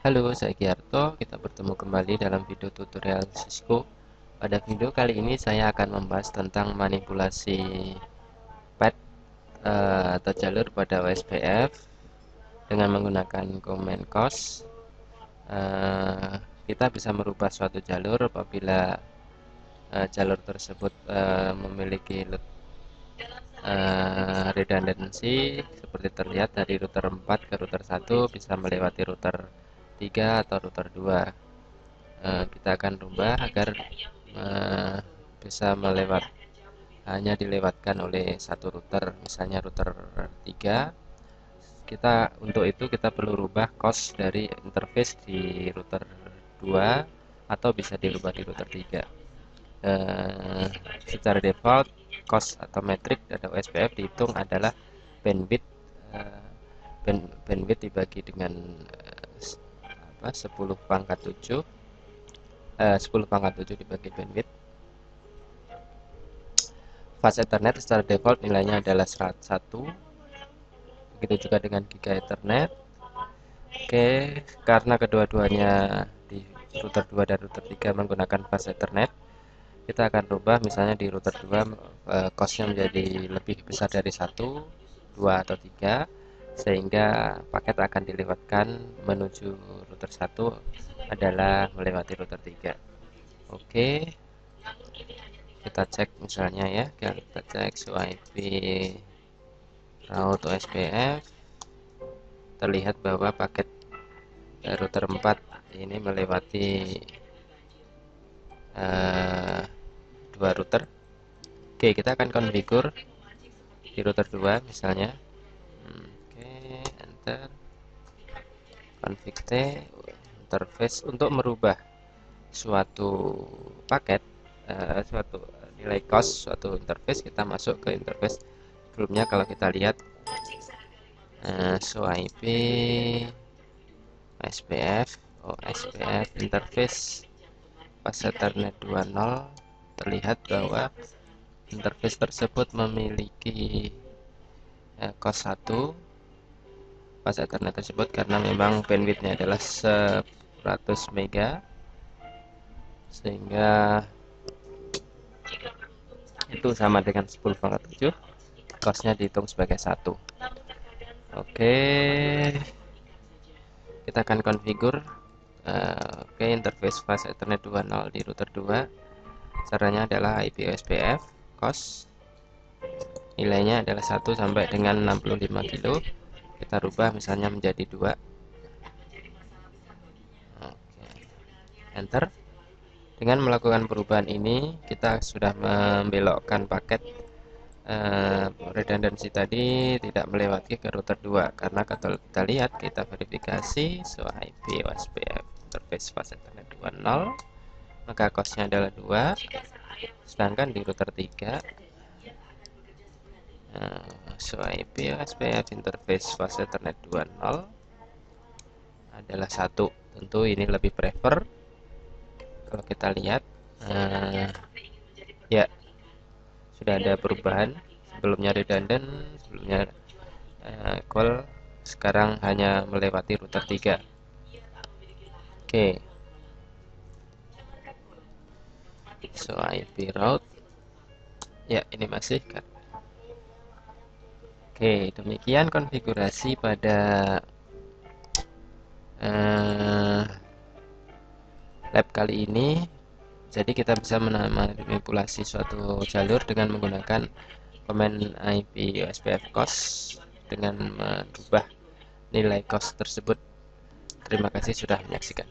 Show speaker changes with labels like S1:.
S1: Halo, saya Giarto. Kita bertemu kembali dalam video tutorial Cisco. Pada video kali ini saya akan membahas tentang manipulasi path atau jalur pada OSPF dengan menggunakan command cos. Kita bisa merubah suatu jalur apabila jalur tersebut memiliki redundancy seperti terlihat dari router 4 ke router 1 bisa melewati router 3 atau router 2. Kita akan rubah agar bisa hanya dilewatkan oleh satu router, misalnya router 3. Untuk itu kita perlu rubah cost dari interface di router 2 atau bisa dirubah di router 3. Secara default cost atau metrik dari OSPF dihitung adalah bandwidth eh, bandwidth dibagi dengan 10 pangkat 7 10 pangkat 7 dibagi bandwidth. Fast Ethernet secara default nilainya adalah 101. Begitu juga dengan Giga Ethernet. Oke, karena kedua-duanya di router 2 dan router 3 menggunakan Fast Ethernet, kita akan rubah misalnya di router 2 costnya menjadi lebih besar dari 1, 2 atau 3, sehingga paket akan dilewatkan menuju router 1 adalah melewati router 3. Oke, kita cek misalnya ya, kita cek IP route OSPF. Terlihat bahwa paket router 4 ini melewati dua router. Oke, kita akan configure di router 2 misalnya. Oke, enter. Config T interface untuk merubah suatu paket, suatu nilai cost suatu interface, kita masuk ke interface. Sebelumnya kalau kita lihat show IP OSPF interface pas Ethernet 2.0, terlihat bahwa interface tersebut memiliki cost 1 pas Ethernet tersebut karena memang bandwidthnya adalah 100 mega, sehingga itu sama dengan 10 pangkat 7, costnya dihitung sebagai 1. Oke, kita akan configure interface fast Ethernet 2.0 di router 2. Caranya adalah IP OSPF cost nilainya adalah 1 sampai dengan 65 kilo. Kita rubah misalnya menjadi 2. Oke, enter. Dengan melakukan perubahan ini kita sudah membelokkan paket redundancy tadi tidak melewati ke router 2, karena kalau kita lihat, kita verifikasi show IP OSPF interface fast Ethernet 2.0, maka costnya adalah 2, sedangkan di router 3 show IP OSPF interface fast Ethernet 2.0 adalah 1. Tentu ini lebih prefer. Kalau kita lihat ya, sudah ada perubahan. Sebelumnya redundant, sebelumnya call, sekarang hanya melewati router 3. Oke, so IP route ya, ini masih kan. Oke, demikian konfigurasi pada lab kali ini. Jadi kita bisa memanipulasi suatu jalur dengan menggunakan command IP OSPF cost dengan merubah nilai cost tersebut. Terima kasih sudah menyaksikan.